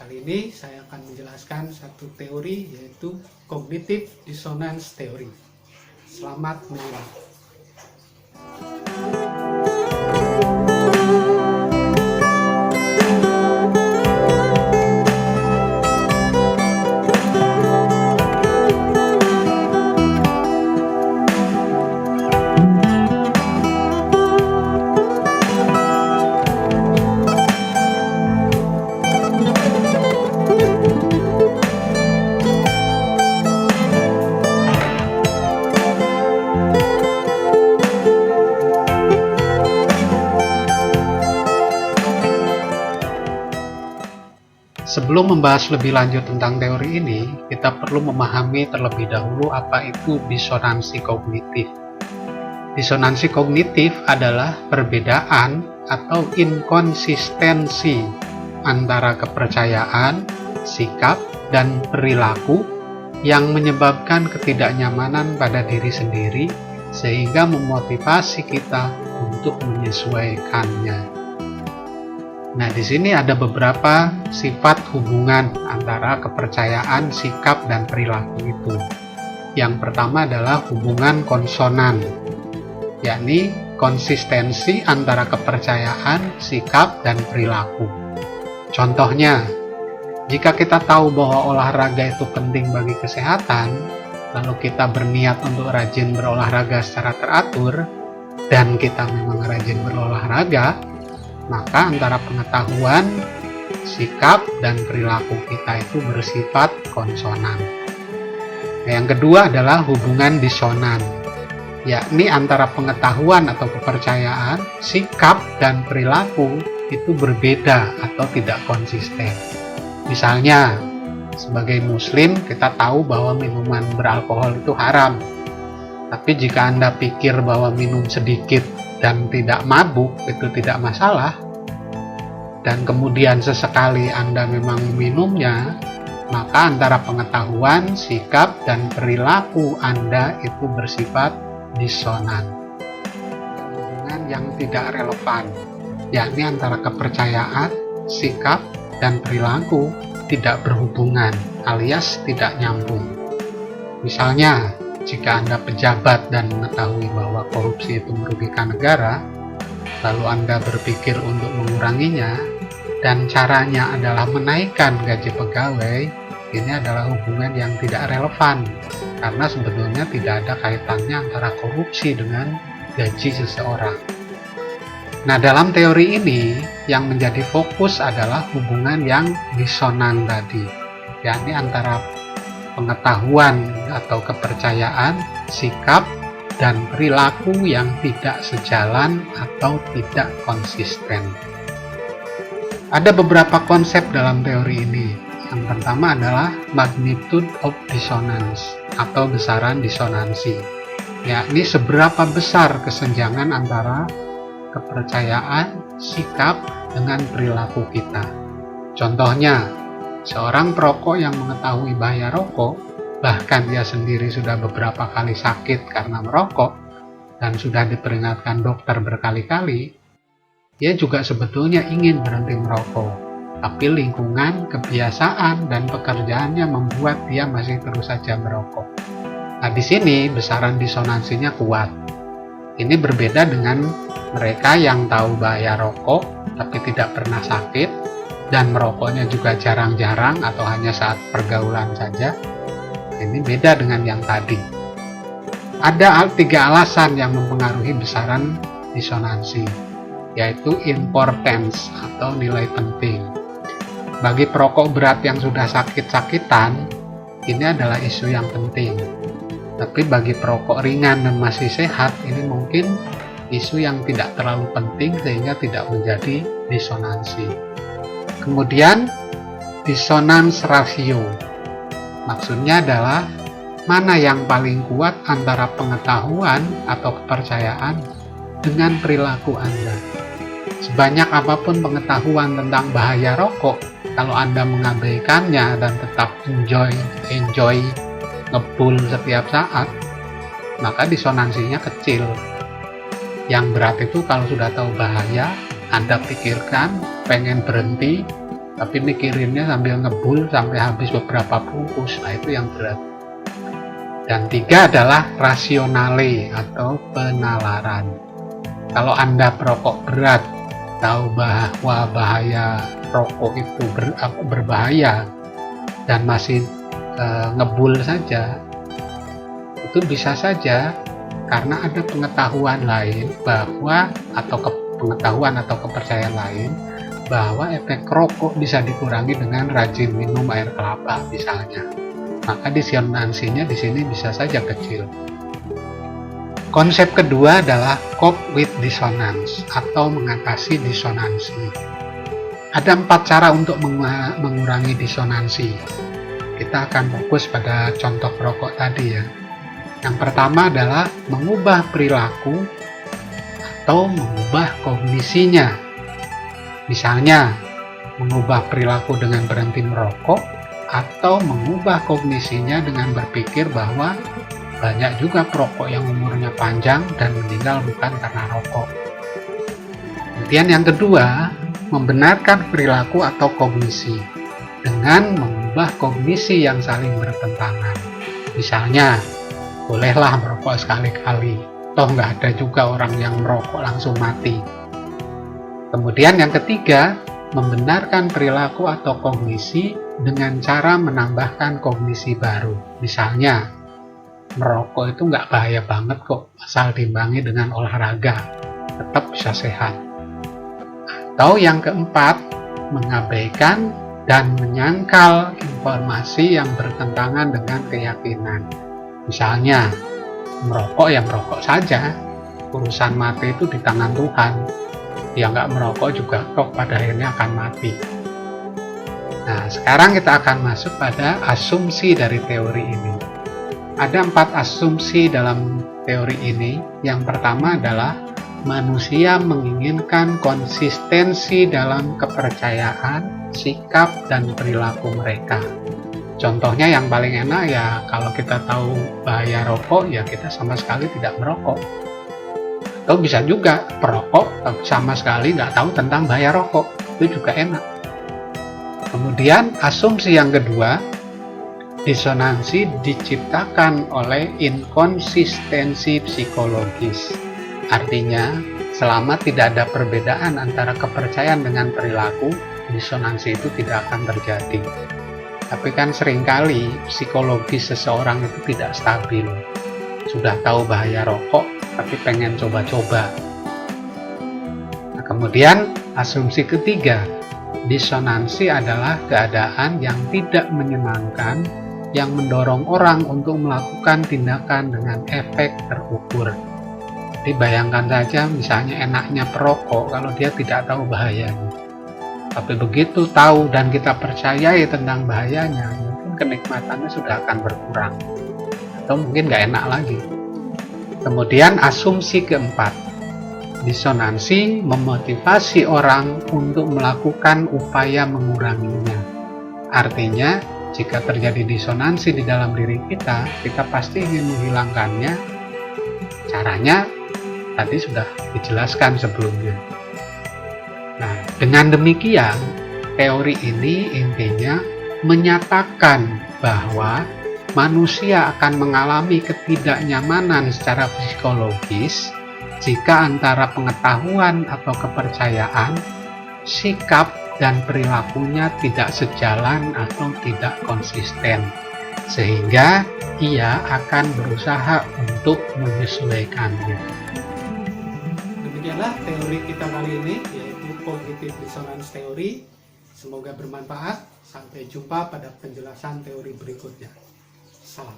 Kali ini saya akan menjelaskan satu teori, yaitu Cognitive Dissonance Theory. Selamat menyimak. Sebelum membahas lebih lanjut tentang teori ini, kita perlu memahami terlebih dahulu apa itu disonansi kognitif. Disonansi kognitif adalah perbedaan atau inkonsistensi antara kepercayaan, sikap, dan perilaku yang menyebabkan ketidaknyamanan pada diri sendiri sehingga memotivasi kita untuk menyesuaikannya. Nah, di sini ada beberapa sifat hubungan antara kepercayaan, sikap, dan perilaku itu. Yang pertama adalah hubungan konsonan, yakni konsistensi antara kepercayaan, sikap, dan perilaku. Contohnya, jika kita tahu bahwa olahraga itu penting bagi kesehatan, lalu kita berniat untuk rajin berolahraga secara teratur, dan kita memang rajin berolahraga, maka antara pengetahuan, sikap, dan perilaku kita itu bersifat konsonan. Nah, yang kedua adalah hubungan disonan, yakni antara pengetahuan atau kepercayaan, sikap, dan perilaku itu berbeda atau tidak konsisten. Misalnya, sebagai muslim kita tahu bahwa minuman beralkohol itu haram. Tapi jika Anda pikir bahwa minum sedikit dan tidak mabuk itu tidak masalah, dan kemudian sesekali Anda memang minumnya, maka antara pengetahuan, sikap, dan perilaku Anda itu bersifat disonan. Hubungan yang tidak relevan, yakni antara kepercayaan, sikap, dan perilaku tidak berhubungan alias tidak nyambung. Misalnya, jika Anda pejabat dan mengetahui bahwa korupsi itu merugikan negara, lalu Anda berpikir untuk menguranginya, dan caranya adalah menaikkan gaji pegawai, ini adalah hubungan yang tidak relevan, karena sebetulnya tidak ada kaitannya antara korupsi dengan gaji seseorang. Nah, dalam teori ini, yang menjadi fokus adalah hubungan yang disonan tadi, yakni antara pengetahuan atau kepercayaan, sikap, dan perilaku yang tidak sejalan atau tidak konsisten. Ada beberapa konsep dalam teori ini. Yang pertama adalah magnitude of dissonance atau besaran disonansi, yakni seberapa besar kesenjangan antara kepercayaan, sikap, dengan perilaku kita. Contohnya, seorang perokok yang mengetahui bahaya rokok, bahkan dia sendiri sudah beberapa kali sakit karena merokok, dan sudah diperingatkan dokter berkali-kali, dia juga sebetulnya ingin berhenti merokok. Tapi lingkungan, kebiasaan, dan pekerjaannya membuat dia masih terus saja merokok. Nah, di sini besaran disonansinya kuat. Ini berbeda dengan mereka yang tahu bahaya rokok, tapi tidak pernah sakit, dan merokoknya juga jarang-jarang atau hanya saat pergaulan saja. Ini beda dengan yang tadi. Ada 3 alasan yang mempengaruhi besaran disonansi, yaitu importance atau nilai penting. Bagi perokok berat yang sudah sakit-sakitan, ini adalah isu yang penting. Tapi bagi perokok ringan dan masih sehat, ini mungkin isu yang tidak terlalu penting sehingga tidak menjadi disonansi. Kemudian dissonance ratio, maksudnya adalah mana yang paling kuat antara pengetahuan atau kepercayaan dengan perilaku Anda. Sebanyak apapun pengetahuan tentang bahaya rokok, kalau Anda mengabaikannya dan tetap enjoy ngebul setiap saat, maka disonansinya kecil. Yang berat itu kalau sudah tahu bahaya, Anda pikirkan, pengen berhenti, tapi mikirinnya sambil ngebul sampai habis beberapa bungkus. Nah, itu yang berat. Dan 3 adalah rasionale atau penalaran. Kalau Anda perokok berat, tahu bahwa bahaya rokok itu berbahaya dan masih ngebul saja, itu bisa saja karena ada pengetahuan lain bahwa pengetahuan atau kepercayaan lain bahwa efek rokok bisa dikurangi dengan rajin minum air kelapa misalnya. Maka disonansinya di sini bisa saja kecil. Konsep kedua adalah cope with dissonance atau mengatasi disonansi. Ada 4 cara untuk mengurangi disonansi. Kita akan fokus pada contoh perokok tadi ya. Yang pertama adalah mengubah perilaku atau mengubah kognisinya. Misalnya, mengubah perilaku dengan berhenti merokok atau mengubah kognisinya dengan berpikir bahwa banyak juga perokok yang umurnya panjang dan meninggal bukan karena rokok. Kemudian yang kedua, membenarkan perilaku atau kognisi dengan mengubah kognisi yang saling bertentangan. Misalnya, bolehlah merokok sekali-kali, toh nggak ada juga orang yang merokok langsung mati. Kemudian yang ketiga, membenarkan perilaku atau kognisi dengan cara menambahkan kognisi baru. Misalnya, merokok itu nggak bahaya banget kok, asal diimbangi dengan olahraga, tetap bisa sehat. Atau yang keempat, mengabaikan dan menyangkal informasi yang bertentangan dengan keyakinan. Misalnya, merokok ya merokok saja, urusan mati itu di tangan Tuhan. Yang nggak merokok juga kok pada akhirnya akan mati. Nah, sekarang kita akan masuk pada asumsi dari teori ini. Ada 4 asumsi dalam teori ini. Yang pertama adalah manusia menginginkan konsistensi dalam kepercayaan, sikap, dan perilaku mereka. Contohnya yang paling enak ya, kalau kita tahu bahaya rokok, ya kita sama sekali tidak merokok. Atau bisa juga perokok tapi sama sekali nggak tahu tentang bahaya rokok, itu juga enak. Kemudian asumsi yang kedua, disonansi diciptakan oleh inkonsistensi psikologis. Artinya, selama tidak ada perbedaan antara kepercayaan dengan perilaku, disonansi itu tidak akan terjadi. Tapi kan seringkali psikologis seseorang itu tidak stabil. Sudah tahu bahaya rokok, tapi pengen coba-coba. Nah, kemudian asumsi ketiga, disonansi adalah keadaan yang tidak menyenangkan yang mendorong orang untuk melakukan tindakan dengan efek terukur. Jadi bayangkan saja misalnya enaknya perokok kalau dia tidak tahu bahayanya. Tapi begitu tahu dan kita percayai tentang bahayanya, mungkin kenikmatannya sudah akan berkurang. Atau mungkin nggak enak lagi. Kemudian asumsi keempat, disonansi memotivasi orang untuk melakukan upaya menguranginya. Artinya, jika terjadi disonansi di dalam diri kita pasti ingin menghilangkannya. Caranya tadi sudah dijelaskan sebelumnya. Nah, dengan demikian, teori ini intinya menyatakan bahwa manusia akan mengalami ketidaknyamanan secara psikologis jika antara pengetahuan atau kepercayaan, sikap, dan perilakunya tidak sejalan atau tidak konsisten, sehingga ia akan berusaha untuk menyesuaikannya. Demikianlah teori kita kali ini, yaitu Cognitive Dissonance Theory. Semoga bermanfaat. Sampai jumpa pada penjelasan teori berikutnya. Salam.